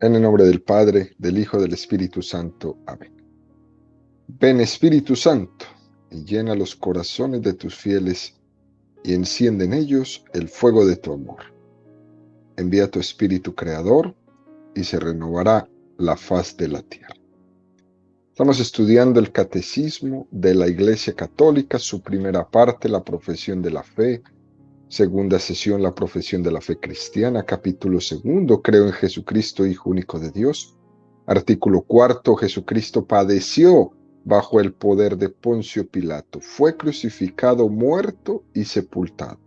En el nombre del Padre, del Hijo, del Espíritu Santo. Amén. Ven Espíritu Santo, y llena los corazones de tus fieles, y enciende en ellos el fuego de tu amor. Envía tu Espíritu Creador, y se renovará la faz de la tierra. Estamos estudiando el Catecismo de la Iglesia Católica, su primera parte, la profesión de la fe, segunda sesión, la profesión de la fe cristiana, capítulo segundo, creo en Jesucristo, Hijo único de Dios. Artículo cuarto, Jesucristo padeció bajo el poder de Poncio Pilato, fue crucificado, muerto y sepultado.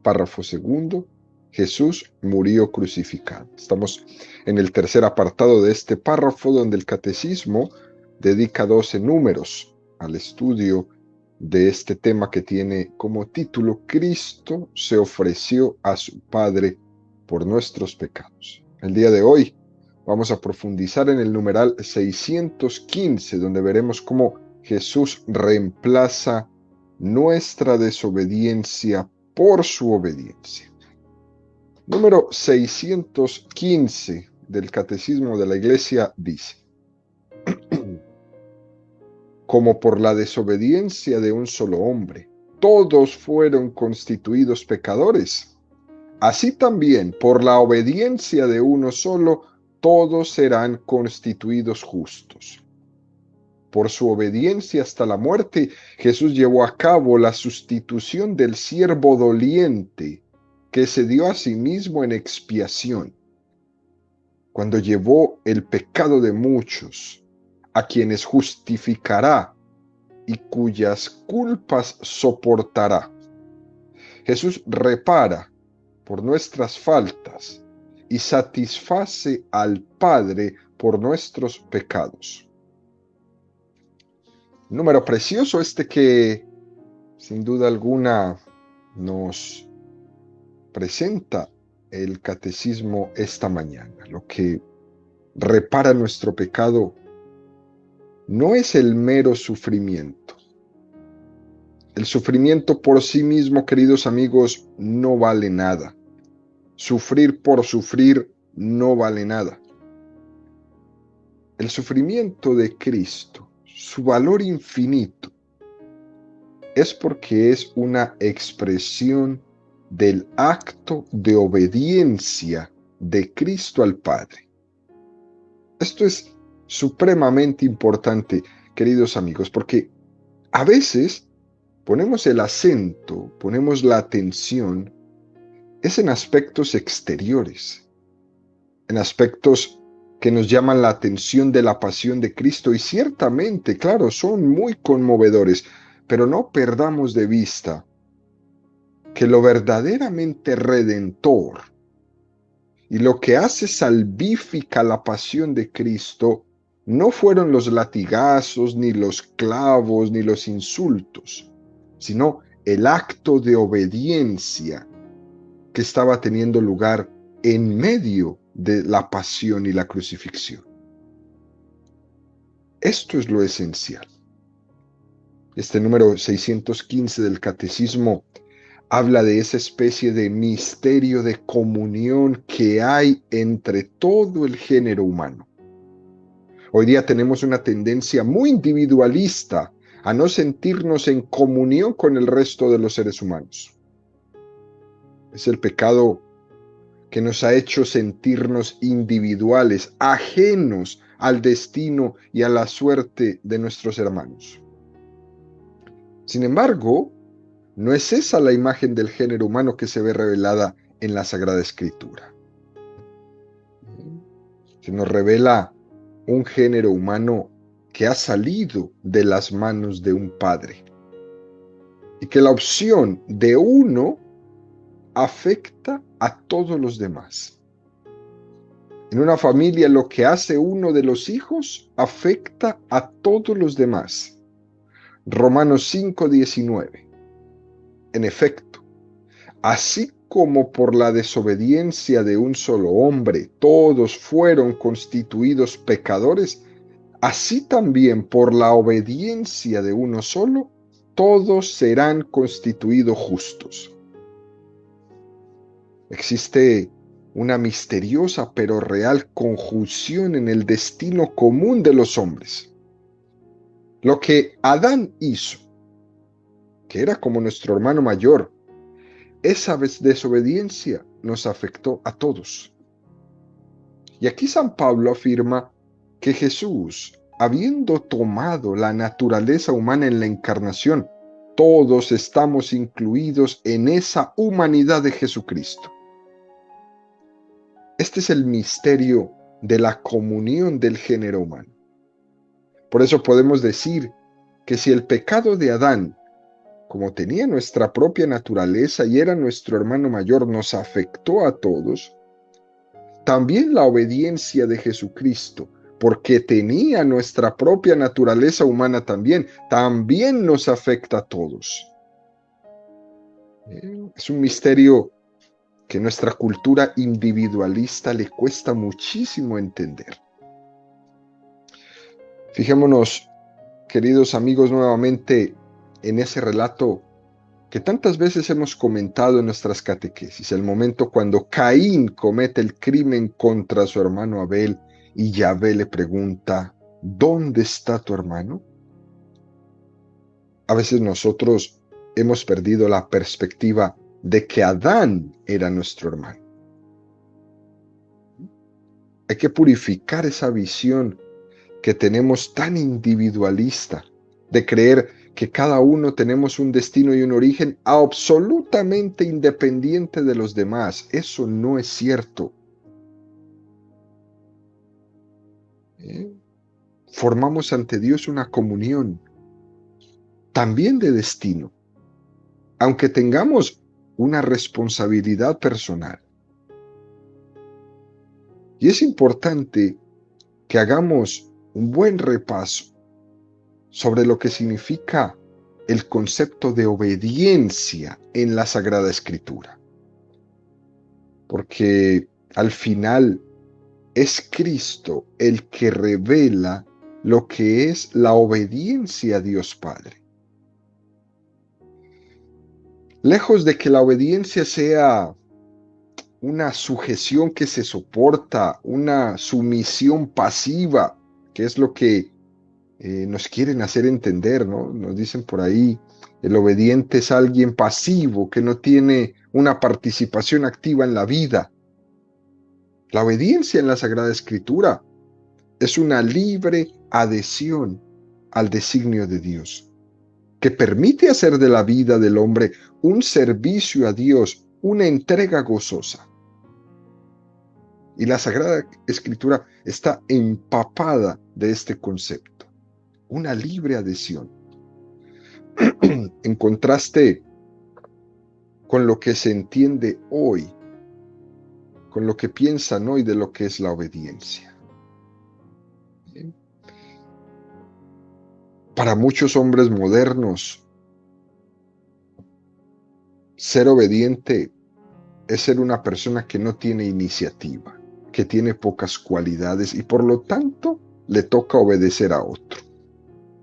Párrafo segundo, Jesús murió crucificado. Estamos en el tercer apartado de este párrafo, donde el Catecismo dedica 12 números al estudio de este tema que tiene como título: Cristo se ofreció a su Padre por nuestros pecados. El día de hoy vamos a profundizar en el numeral 615, donde veremos cómo Jesús reemplaza nuestra desobediencia por su obediencia. Número 615 del Catecismo de la Iglesia dice: como por la desobediencia de un solo hombre, todos fueron constituidos pecadores, así también por la obediencia de uno solo, todos serán constituidos justos. Por su obediencia hasta la muerte, Jesús llevó a cabo la sustitución del siervo doliente que se dio a sí mismo en expiación, cuando llevó el pecado de muchos, a quienes justificará y cuyas culpas soportará. Jesús repara por nuestras faltas y satisface al Padre por nuestros pecados. Número precioso este que, sin duda alguna, nos presenta el Catecismo esta mañana. Lo que repara nuestro pecado no es el mero sufrimiento. El sufrimiento por sí mismo, queridos amigos, no vale nada. Sufrir por sufrir no vale nada. El sufrimiento de Cristo, su valor infinito, es porque es una expresión del acto de obediencia de Cristo al Padre. Esto es supremamente importante, queridos amigos, porque a veces ponemos el acento, ponemos la atención, es en aspectos exteriores, en aspectos que nos llaman la atención de la pasión de Cristo, y ciertamente, claro, son muy conmovedores, pero no perdamos de vista que lo verdaderamente redentor y lo que hace salvífica la pasión de Cristo no fueron los latigazos, ni los clavos, ni los insultos, sino el acto de obediencia que estaba teniendo lugar en medio de la pasión y la crucifixión. Esto es lo esencial. Este número 615 del Catecismo habla de esa especie de misterio de comunión que hay entre todo el género humano. Hoy día tenemos una tendencia muy individualista a no sentirnos en comunión con el resto de los seres humanos. Es el pecado que nos ha hecho sentirnos individuales, ajenos al destino y a la suerte de nuestros hermanos. Sin embargo, no es esa la imagen del género humano que se ve revelada en la Sagrada Escritura. Se nos revela un género humano que ha salido de las manos de un padre y que la opción de uno afecta a todos los demás. En una familia, lo que hace uno de los hijos afecta a todos los demás. Romanos 5:19. En efecto, así como por la desobediencia de un solo hombre todos fueron constituidos pecadores, así también por la obediencia de uno solo todos serán constituidos justos. Existe una misteriosa pero real conjunción en el destino común de los hombres. Lo que Adán hizo, que era como nuestro hermano mayor, esa desobediencia nos afectó a todos. Y aquí San Pablo afirma que Jesús, habiendo tomado la naturaleza humana en la encarnación, todos estamos incluidos en esa humanidad de Jesucristo. Este es el misterio de la comunión del género humano. Por eso podemos decir que si el pecado de Adán, como tenía nuestra propia naturaleza y era nuestro hermano mayor, nos afectó a todos, también la obediencia de Jesucristo, porque tenía nuestra propia naturaleza humana también nos afecta a todos. Es un misterio que nuestra cultura individualista le cuesta muchísimo entender. Fijémonos, queridos amigos, nuevamente en ese relato que tantas veces hemos comentado en nuestras catequesis, el momento cuando Caín comete el crimen contra su hermano Abel y Yahvé le pregunta, ¿dónde está tu hermano? A veces nosotros hemos perdido la perspectiva de que Adán era nuestro hermano. Hay que purificar esa visión que tenemos tan individualista de creer que cada uno tenemos un destino y un origen absolutamente independiente de los demás. Eso no es cierto. Formamos ante Dios una comunión, también de destino, aunque tengamos una responsabilidad personal. Y es importante que hagamos un buen repaso sobre lo que significa el concepto de obediencia en la Sagrada Escritura. Porque al final es Cristo el que revela lo que es la obediencia a Dios Padre. Lejos de que la obediencia sea una sujeción que se soporta, una sumisión pasiva, que es lo que nos quieren hacer entender, ¿no? Nos dicen por ahí, el obediente es alguien pasivo, que no tiene una participación activa en la vida. La obediencia en la Sagrada Escritura es una libre adhesión al designio de Dios, que permite hacer de la vida del hombre un servicio a Dios, una entrega gozosa. Y la Sagrada Escritura está empapada de este concepto, una libre adhesión. En contraste con lo que se entiende hoy, con lo que piensan hoy de lo que es la obediencia. Para muchos hombres modernos, ser obediente es ser una persona que no tiene iniciativa, que tiene pocas cualidades y por lo tanto le toca obedecer a otro.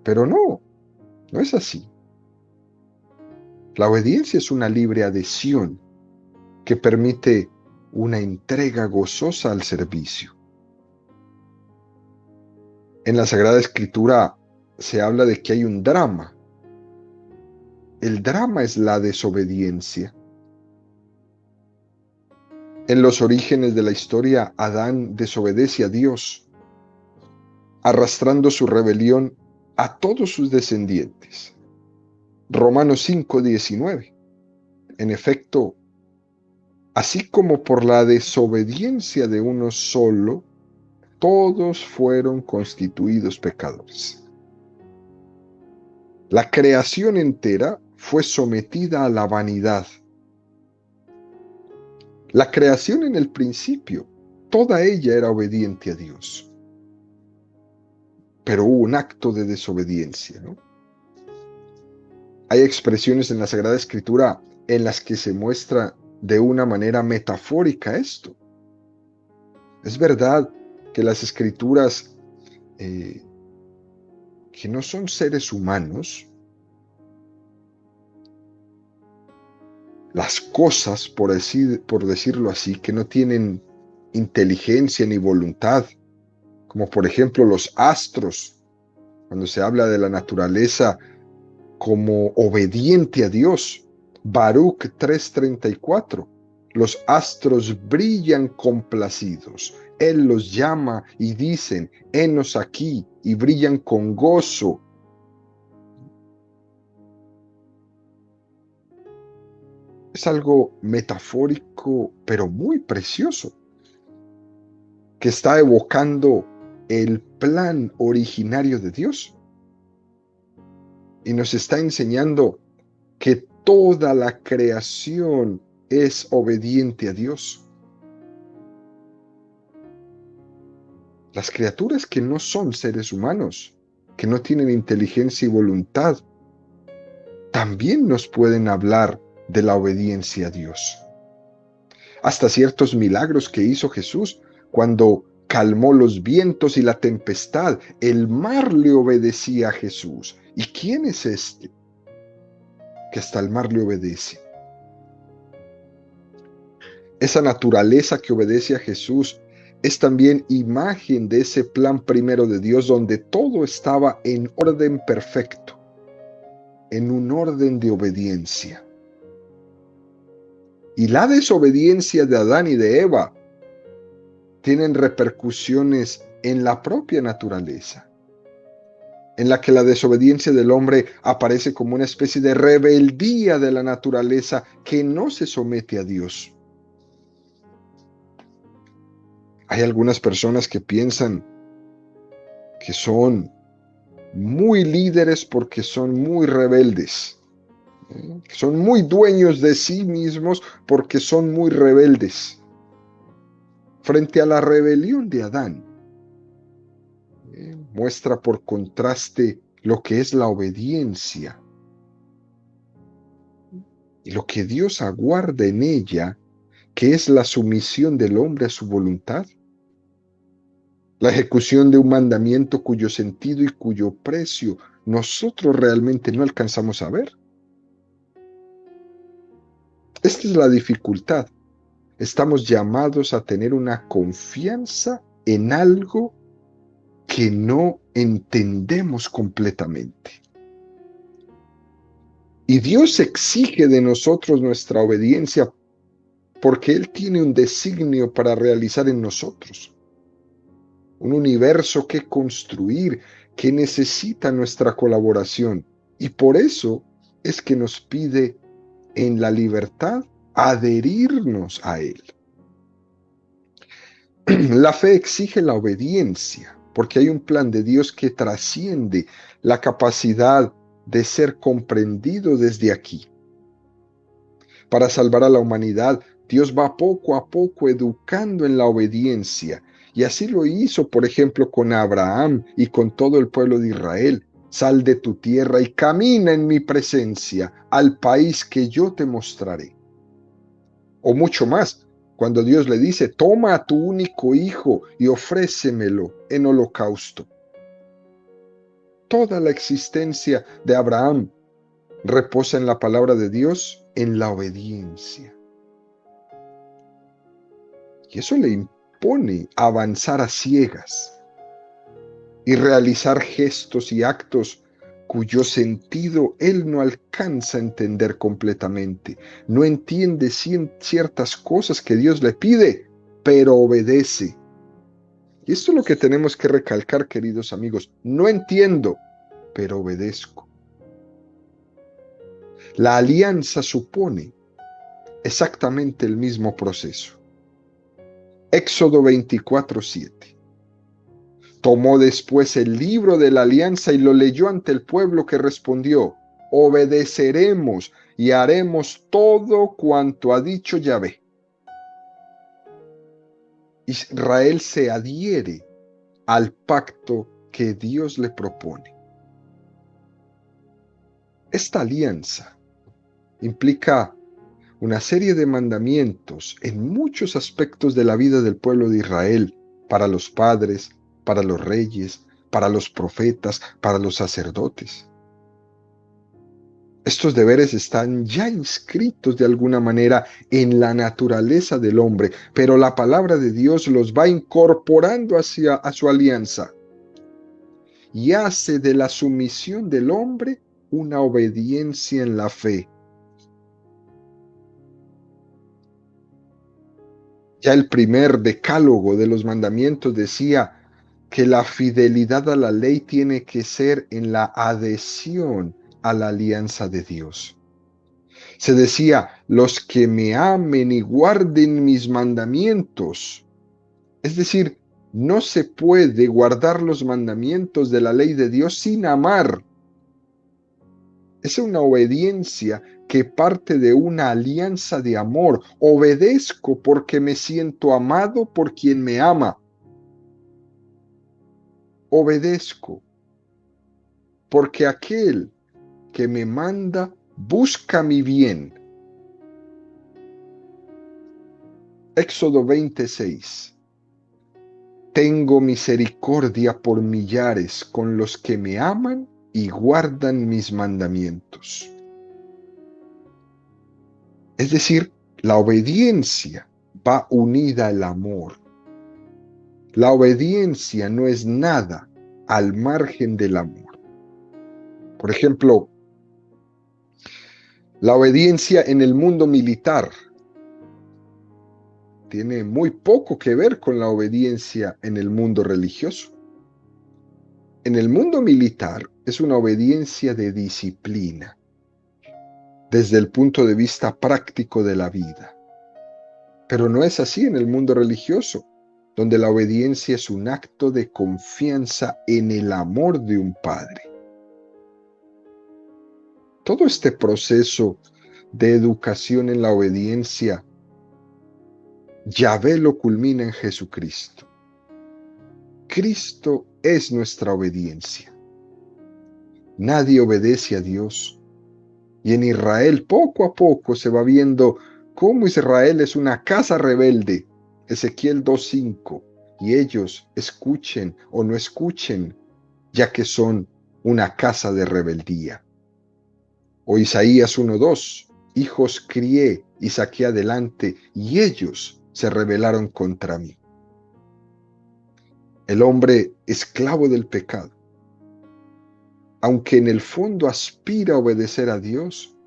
Pero no es así. La obediencia es una libre adhesión que permite una entrega gozosa al servicio. En la Sagrada Escritura se habla de que hay un drama. El drama es la desobediencia. En los orígenes de la historia, Adán desobedece a Dios, arrastrando su rebelión a todos sus descendientes. Romanos 5:19. En efecto, así como por la desobediencia de uno solo, todos fueron constituidos pecadores. La creación entera fue sometida a la vanidad. La creación en el principio, toda ella era obediente a Dios. Pero hubo un acto de desobediencia, ¿no? Hay expresiones en la Sagrada Escritura en las que se muestra de una manera metafórica esto. Es verdad que las Escrituras, que no son seres humanos, las cosas, por decirlo así, que no tienen inteligencia ni voluntad, como por ejemplo los astros, cuando se habla de la naturaleza como obediente a Dios. Baruch 3:34. Los astros brillan complacidos. Él los llama y dicen, henos aquí, y brillan con gozo. Es algo metafórico, pero muy precioso, que está evocando el plan originario de Dios y nos está enseñando que toda la creación es obediente a Dios. Las criaturas que no son seres humanos, que no tienen inteligencia y voluntad, también nos pueden hablar de la obediencia a Dios. Hasta ciertos milagros que hizo Jesús cuando calmó los vientos y la tempestad, el mar le obedecía a Jesús. ¿Y quién es este que hasta el mar le obedece? Esa naturaleza que obedece a Jesús es también imagen de ese plan primero de Dios donde todo estaba en orden perfecto, en un orden de obediencia. Y la desobediencia de Adán y de Eva tienen repercusiones en la propia naturaleza, en la que la desobediencia del hombre aparece como una especie de rebeldía de la naturaleza que no se somete a Dios. Hay algunas personas que piensan que son muy líderes porque son muy rebeldes, que son muy dueños de sí mismos porque son muy rebeldes. Frente a la rebelión de Adán, muestra por contraste lo que es la obediencia y lo que Dios aguarda en ella, que es la sumisión del hombre a su voluntad, la ejecución de un mandamiento cuyo sentido y cuyo precio nosotros realmente no alcanzamos a ver. Esta es la dificultad. Estamos llamados a tener una confianza en algo que no entendemos completamente. Y Dios exige de nosotros nuestra obediencia porque Él tiene un designio para realizar en nosotros. Un universo que construir, que necesita nuestra colaboración. Y por eso es que nos pide en la libertad adherirnos a Él. La fe exige la obediencia, porque hay un plan de Dios que trasciende la capacidad de ser comprendido desde aquí. Para salvar a la humanidad, Dios va poco a poco educando en la obediencia, y así lo hizo, por ejemplo, con Abraham y con todo el pueblo de Israel. Sal de tu tierra y camina en mi presencia al país que yo te mostraré. O mucho más, cuando Dios le dice, toma a tu único hijo y ofrécemelo en holocausto. Toda la existencia de Abraham reposa en la palabra de Dios, en la obediencia. Y eso le impone avanzar a ciegas y realizar gestos y actos cuyo sentido él no alcanza a entender completamente. No entiende ciertas cosas que Dios le pide, pero obedece. Y esto es lo que tenemos que recalcar, queridos amigos. No entiendo, pero obedezco. La alianza supone exactamente el mismo proceso. Éxodo 24:7. Tomó después el libro de la alianza y lo leyó ante el pueblo, que respondió, obedeceremos y haremos todo cuanto ha dicho Yahvé. Israel se adhiere al pacto que Dios le propone. Esta alianza implica una serie de mandamientos en muchos aspectos de la vida del pueblo de Israel, para los padres, para los reyes, para los profetas, para los sacerdotes. Estos deberes están ya inscritos de alguna manera en la naturaleza del hombre, pero la palabra de Dios los va incorporando hacia a su alianza y hace de la sumisión del hombre una obediencia en la fe. Ya el primer decálogo de los mandamientos decía que la fidelidad a la ley tiene que ser en la adhesión a la alianza de Dios. Se decía, los que me amen y guarden mis mandamientos. Es decir, no se puede guardar los mandamientos de la ley de Dios sin amar. Es una obediencia que parte de una alianza de amor. Obedezco porque me siento amado por quien me ama. Obedezco porque aquel que me manda busca mi bien. Éxodo 26. Tengo misericordia por millares con los que me aman y guardan mis mandamientos. Es decir, la obediencia va unida al amor. La obediencia no es nada al margen del amor. Por ejemplo, la obediencia en el mundo militar tiene muy poco que ver con la obediencia en el mundo religioso. En el mundo militar es una obediencia de disciplina, desde el punto de vista práctico de la vida. Pero no es así en el mundo religioso, donde la obediencia es un acto de confianza en el amor de un padre. Todo este proceso de educación en la obediencia, Yahvé lo culmina en Jesucristo. Cristo es nuestra obediencia. Nadie obedece a Dios. Y en Israel poco a poco se va viendo cómo Israel es una casa rebelde. Ezequiel 2:5. Y ellos escuchen o no escuchen, ya que son una casa de rebeldía. O Isaías 1:2. Hijos crié y saqué adelante, y ellos se rebelaron contra mí. El hombre esclavo del pecado, aunque en el fondo aspira a obedecer a Dios,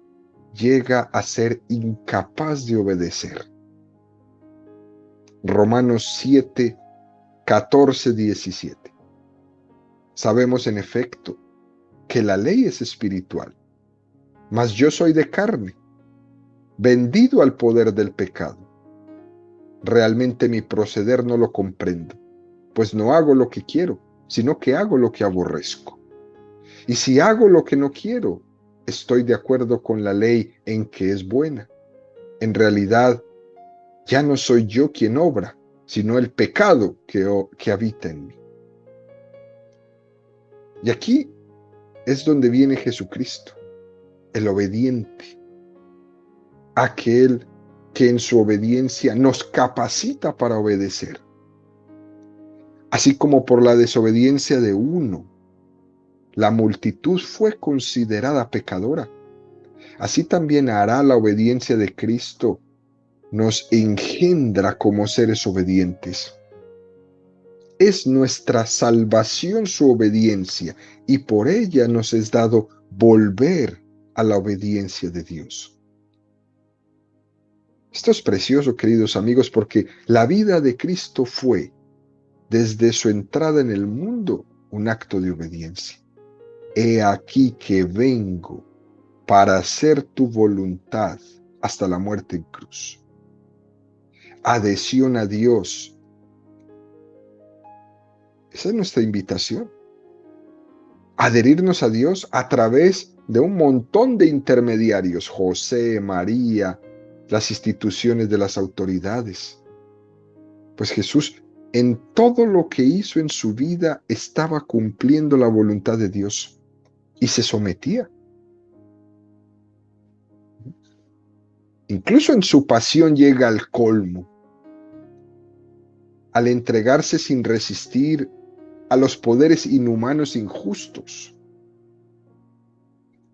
llega a ser incapaz de obedecer. Romanos 7, 14, 17. Sabemos en efecto que la ley es espiritual, mas yo soy de carne, vendido al poder del pecado. Realmente mi proceder no lo comprendo, pues no hago lo que quiero, sino que hago lo que aborrezco. Y si hago lo que no quiero, estoy de acuerdo con la ley en que es buena. En realidad, ya no soy yo quien obra, sino el pecado que habita en mí. Y aquí es donde viene Jesucristo, el obediente, aquel que en su obediencia nos capacita para obedecer. Así como por la desobediencia de uno, la multitud fue considerada pecadora, así también hará la obediencia de Cristo, nos engendra como seres obedientes. Es nuestra salvación su obediencia, y por ella nos es dado volver a la obediencia de Dios. Esto es precioso, queridos amigos, porque la vida de Cristo fue, desde su entrada en el mundo, un acto de obediencia. He aquí que vengo para hacer tu voluntad hasta la muerte en cruz. Adhesión a Dios. Esa es nuestra invitación. Adherirnos a Dios a través de un montón de intermediarios, José, María, las instituciones de las autoridades. Pues Jesús, en todo lo que hizo en su vida, estaba cumpliendo la voluntad de Dios y se sometía. Incluso en su pasión llega al colmo, al entregarse sin resistir a los poderes inhumanos injustos,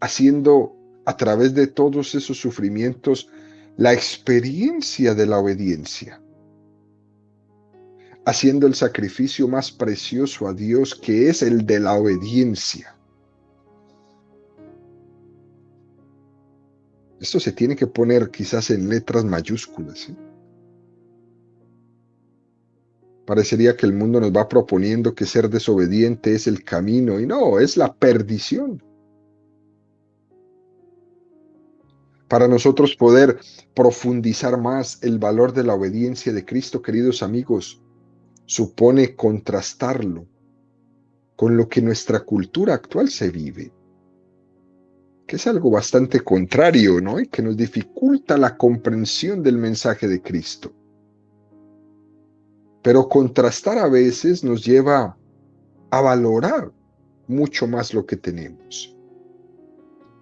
haciendo a través de todos esos sufrimientos, la experiencia de la obediencia, haciendo el sacrificio más precioso a Dios, que es el de la obediencia. Esto se tiene que poner quizás en letras mayúsculas, ¿sí? Parecería que el mundo nos va proponiendo que ser desobediente es el camino, y no, es la perdición. Para nosotros poder profundizar más el valor de la obediencia de Cristo, queridos amigos, supone contrastarlo con lo que nuestra cultura actual se vive, que es algo bastante contrario, ¿no? Y que nos dificulta la comprensión del mensaje de Cristo. Pero contrastar a veces nos lleva a valorar mucho más lo que tenemos.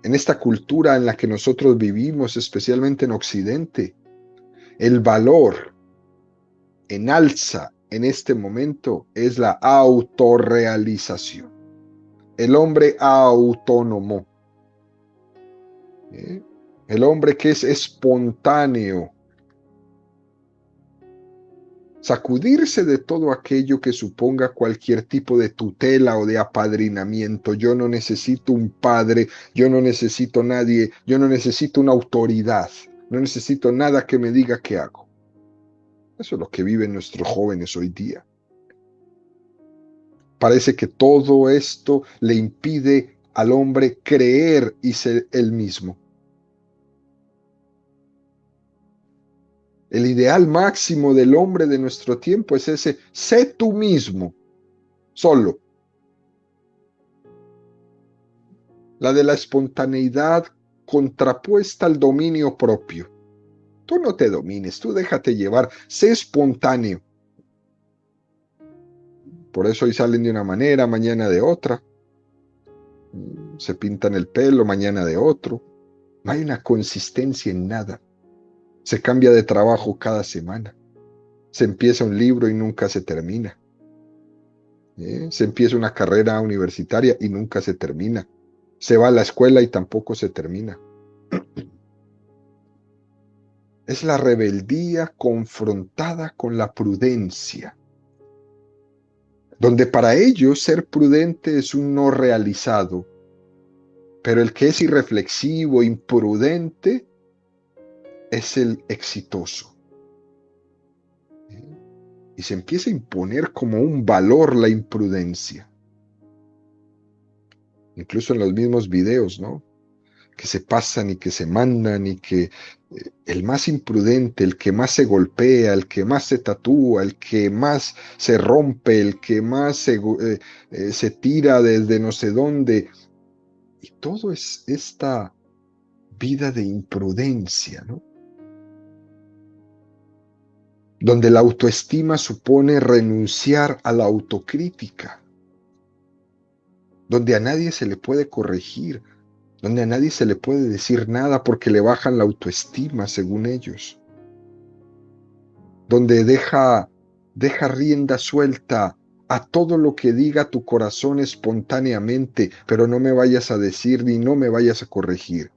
En esta cultura en la que nosotros vivimos, especialmente en Occidente, el valor en alza en este momento es la autorrealización. El hombre autónomo, ¿eh? El hombre que es espontáneo, sacudirse de todo aquello que suponga cualquier tipo de tutela o de apadrinamiento. Yo no necesito un padre, yo no necesito nadie, yo no necesito una autoridad, no necesito nada que me diga qué hago. Eso es lo que viven nuestros jóvenes hoy día. Parece que todo esto le impide al hombre creer y ser él mismo. El ideal máximo del hombre de nuestro tiempo es ese: sé tú mismo, solo. La de la espontaneidad contrapuesta al dominio propio. Tú no te domines, tú déjate llevar, sé espontáneo. Por eso hoy salen de una manera, mañana de otra. Se pintan el pelo, mañana de otro. No hay una consistencia en nada. Se cambia de trabajo cada semana. Se empieza un libro y nunca se termina. Se empieza una carrera universitaria y nunca se termina. Se va a la escuela y tampoco se termina. Es la rebeldía confrontada con la prudencia, donde para ellos ser prudente es un no realizado, pero el que es irreflexivo, imprudente, es el exitoso. Y se empieza a imponer como un valor la imprudencia. Incluso en los mismos videos, ¿no? Que se pasan y que se mandan y que el más imprudente, el que más se golpea, el que más se tatúa, el que más se rompe, el que más se tira desde no sé dónde. Y todo es esta vida de imprudencia, ¿no? Donde la autoestima supone renunciar a la autocrítica, donde a nadie se le puede corregir, donde a nadie se le puede decir nada porque le bajan la autoestima, según ellos, donde deja rienda suelta a todo lo que diga tu corazón espontáneamente, pero no me vayas a decir ni no me vayas a corregir.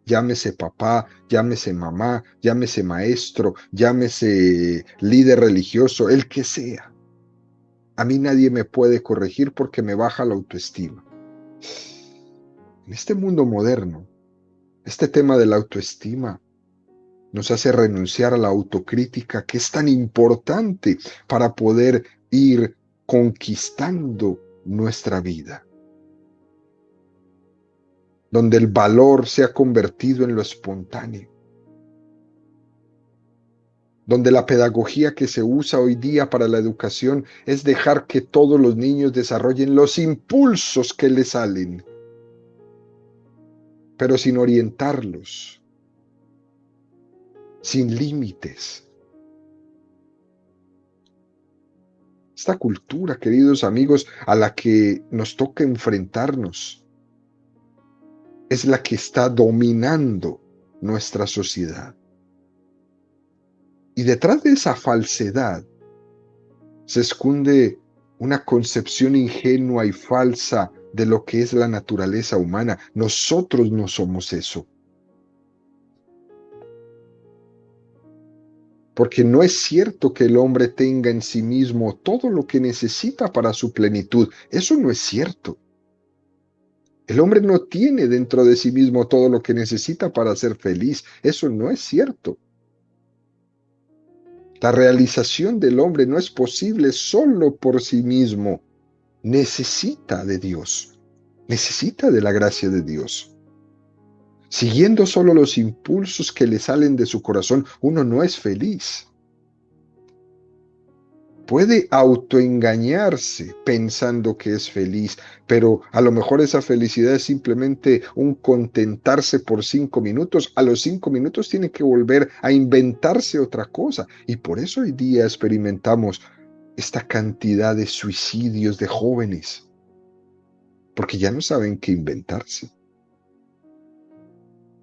Llámese papá, llámese mamá, llámese maestro, llámese líder religioso, el que sea. A mí nadie me puede corregir porque me baja la autoestima. En este mundo moderno, este tema de la autoestima nos hace renunciar a la autocrítica, que es tan importante para poder ir conquistando nuestra vida, donde el valor se ha convertido en lo espontáneo, donde la pedagogía que se usa hoy día para la educación es dejar que todos los niños desarrollen los impulsos que les salen, pero sin orientarlos, sin límites. Esta cultura, queridos amigos, a la que nos toca enfrentarnos, es la que está dominando nuestra sociedad. Y detrás de esa falsedad se esconde una concepción ingenua y falsa de lo que es la naturaleza humana. Nosotros no somos eso. porque no es cierto que el hombre tenga en sí mismo todo lo que necesita para su plenitud. Eso no es cierto. El hombre no tiene dentro de sí mismo todo lo que necesita para ser feliz. Eso no es cierto. La realización del hombre no es posible solo por sí mismo. Necesita de Dios. Necesita de la gracia de Dios. Siguiendo solo los impulsos que le salen de su corazón, uno no es feliz. Puede autoengañarse pensando que es feliz, pero a lo mejor esa felicidad es simplemente un contentarse por 5 minutos. A los 5 minutos tiene que volver a inventarse otra cosa. Y por eso hoy día experimentamos esta cantidad de suicidios de jóvenes, porque ya no saben qué inventarse.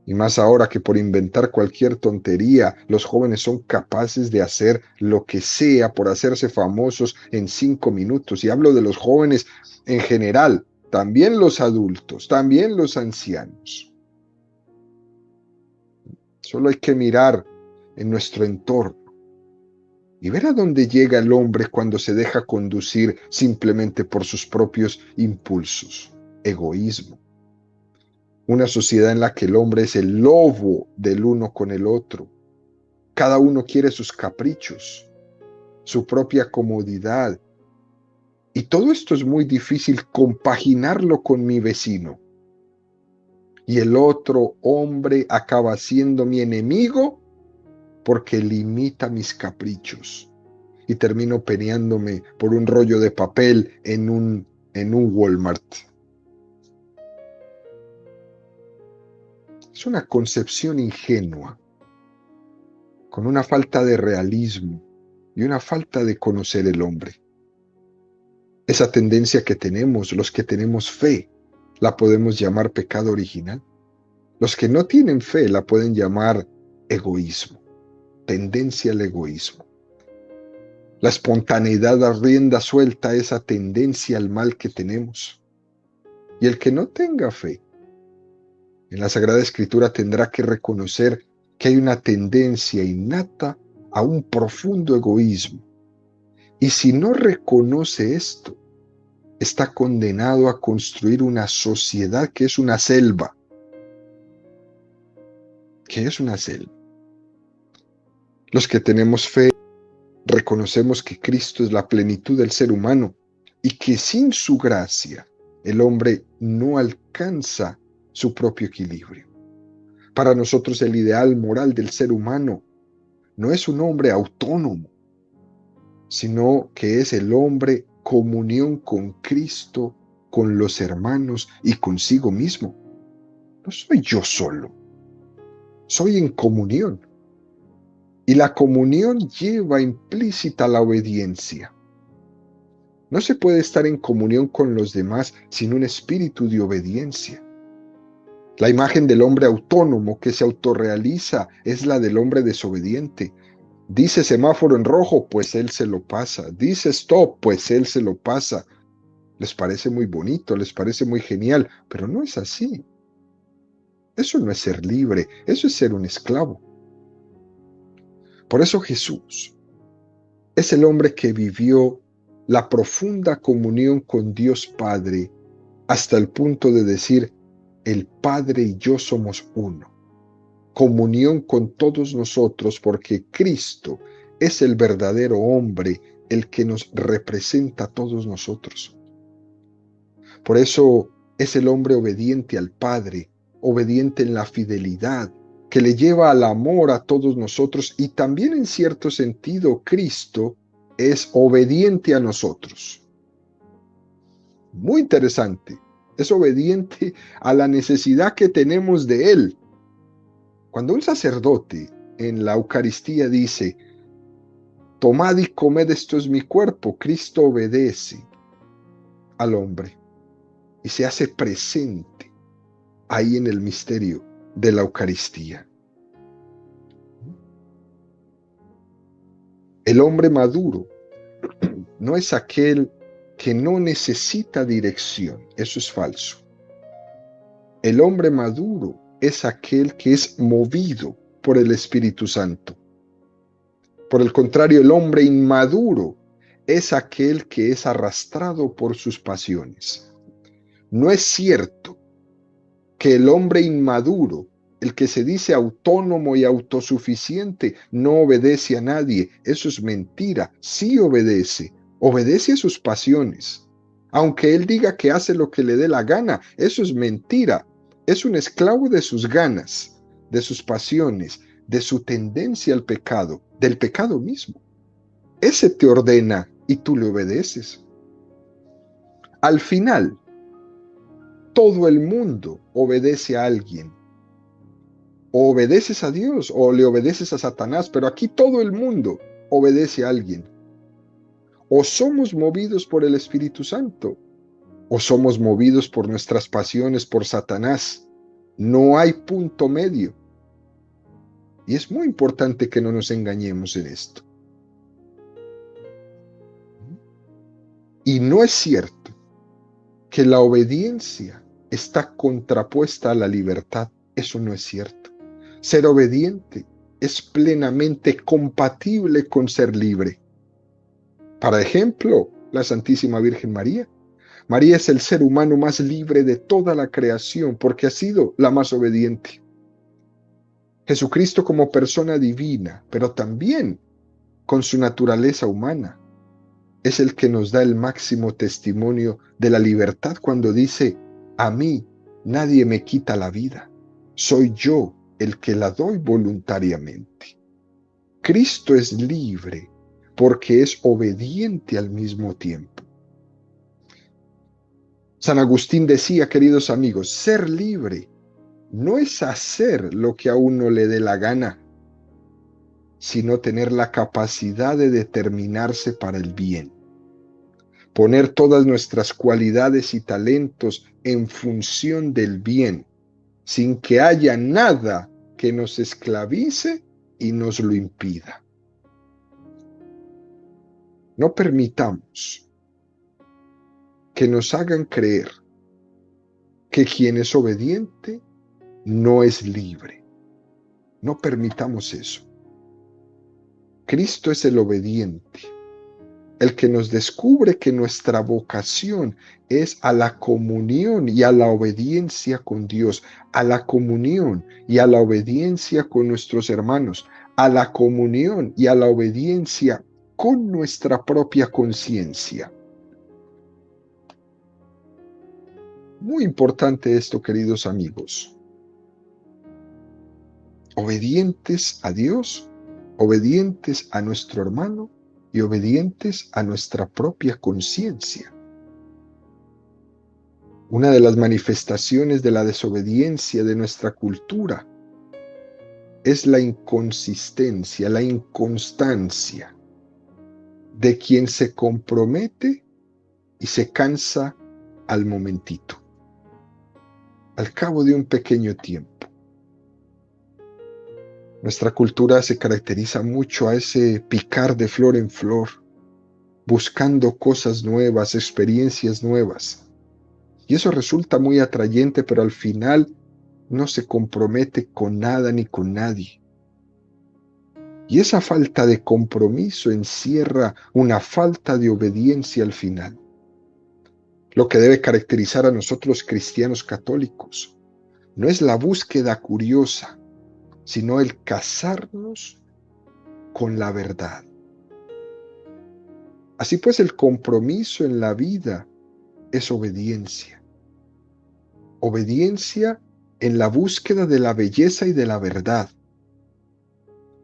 Y más ahora que por inventar cualquier tontería, los jóvenes son capaces de hacer lo que sea por hacerse famosos en 5 minutos. Y hablo de los jóvenes en general, también los adultos, también los ancianos. Solo hay que mirar en nuestro entorno y ver a dónde llega el hombre cuando se deja conducir simplemente por sus propios impulsos. Egoísmo. Una sociedad en la que el hombre es el lobo del uno con el otro. Cada uno quiere sus caprichos, su propia comodidad. Y todo esto es muy difícil compaginarlo con mi vecino. Y el otro hombre acaba siendo mi enemigo porque limita mis caprichos. Y termino peleándome por un rollo de papel en un Walmart. Es una concepción ingenua, con una falta de realismo y una falta de conocer el hombre. Esa tendencia que tenemos, los que tenemos fe, la podemos llamar pecado original. Los que no tienen fe la pueden llamar egoísmo, tendencia al egoísmo. La espontaneidad da rienda suelta a esa tendencia al mal que tenemos. Y el que no tenga fe en la Sagrada Escritura tendrá que reconocer que hay una tendencia innata a un profundo egoísmo. Y si no reconoce esto, está condenado a construir una sociedad que es una selva. ¿Qué es una selva? Los que tenemos fe reconocemos que Cristo es la plenitud del ser humano y que sin su gracia el hombre no alcanza su propio equilibrio. Para nosotros el ideal moral del ser humano no es un hombre autónomo, sino que es el hombre comunión con Cristo, con los hermanos y consigo mismo. No soy yo solo, soy en comunión. Y la comunión lleva implícita la obediencia. No se puede estar en comunión con los demás sin un espíritu de obediencia. La imagen del hombre autónomo que se autorrealiza es la del hombre desobediente. Dice semáforo en rojo, pues él se lo pasa. Dice stop, pues él se lo pasa. Les parece muy bonito, les parece muy genial, pero no es así. Eso no es ser libre, eso es ser un esclavo. Por eso Jesús es el hombre que vivió la profunda comunión con Dios Padre hasta el punto de decir, el Padre y yo somos uno. Comunión con todos nosotros porque Cristo es el verdadero hombre, el que nos representa a todos nosotros. Por eso es el hombre obediente al Padre, obediente en la fidelidad, que le lleva al amor a todos nosotros y también en cierto sentido Cristo es obediente a nosotros. Muy interesante. Es obediente a la necesidad que tenemos de Él. Cuando un sacerdote en la Eucaristía dice, tomad y comed, esto es mi cuerpo, Cristo obedece al hombre y se hace presente ahí en el misterio de la Eucaristía. El hombre maduro no es aquel que no necesita dirección, eso es falso. El hombre maduro es aquel que es movido por el Espíritu Santo. Por el contrario, el hombre inmaduro es aquel que es arrastrado por sus pasiones. No es cierto que el hombre inmaduro, el que se dice autónomo y autosuficiente, no obedece a nadie. Eso es mentira. Sí obedece. Obedece a sus pasiones. Aunque él diga que hace lo que le dé la gana, eso es mentira. Es un esclavo de sus ganas, de sus pasiones, de su tendencia al pecado, del pecado mismo. Ese te ordena y tú le obedeces. Al final, todo el mundo obedece a alguien. O obedeces a Dios o le obedeces a Satanás, pero aquí todo el mundo obedece a alguien. O somos movidos por el Espíritu Santo, o somos movidos por nuestras pasiones, por Satanás. No hay punto medio. Y es muy importante que no nos engañemos en esto. Y no es cierto que la obediencia está contrapuesta a la libertad. Eso no es cierto. Ser obediente es plenamente compatible con ser libre. Para ejemplo, la Santísima Virgen María. María es el ser humano más libre de toda la creación porque ha sido la más obediente. Jesucristo como persona divina, pero también con su naturaleza humana, es el que nos da el máximo testimonio de la libertad cuando dice: a mí nadie me quita la vida, soy yo el que la doy voluntariamente. Cristo es libre porque es obediente al mismo tiempo. San Agustín decía, queridos amigos, ser libre no es hacer lo que a uno le dé la gana, sino tener la capacidad de determinarse para el bien. Poner todas nuestras cualidades y talentos en función del bien, sin que haya nada que nos esclavice y nos lo impida. No permitamos que nos hagan creer que quien es obediente no es libre. No permitamos eso. Cristo es el obediente, el que nos descubre que nuestra vocación es a la comunión y a la obediencia con Dios, a la comunión y a la obediencia con nuestros hermanos, a la comunión y a la obediencia con nuestra propia conciencia. Muy importante esto, queridos amigos. Obedientes a Dios, obedientes a nuestro hermano y obedientes a nuestra propia conciencia. Una de las manifestaciones de la desobediencia de nuestra cultura es la inconsistencia, la inconstancia de quien se compromete y se cansa al momentito, al cabo de un pequeño tiempo. Nuestra cultura se caracteriza mucho a ese picar de flor en flor, buscando cosas nuevas, experiencias nuevas. Y eso resulta muy atrayente, pero al final no se compromete con nada ni con nadie. Y esa falta de compromiso encierra una falta de obediencia al final. Lo que debe caracterizar a nosotros cristianos católicos no es la búsqueda curiosa, sino el casarnos con la verdad. Así pues, el compromiso en la vida es obediencia. Obediencia en la búsqueda de la belleza y de la verdad.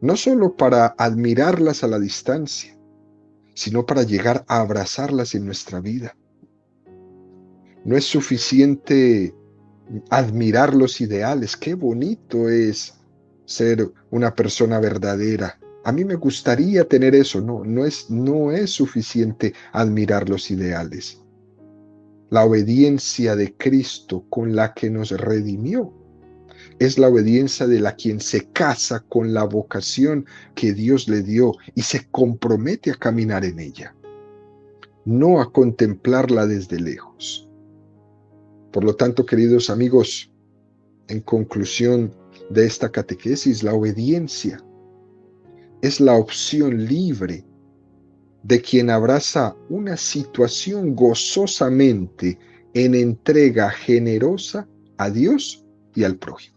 No solo para admirarlas a la distancia, sino para llegar a abrazarlas en nuestra vida. No es suficiente admirar los ideales. Qué bonito es ser una persona verdadera. A mí me gustaría tener eso. No es suficiente admirar los ideales. La obediencia de Cristo con la que nos redimió es la obediencia de la quien se casa con la vocación que Dios le dio y se compromete a caminar en ella, no a contemplarla desde lejos. Por lo tanto, queridos amigos, en conclusión de esta catequesis, la obediencia es la opción libre de quien abraza una situación gozosamente en entrega generosa a Dios y al prójimo.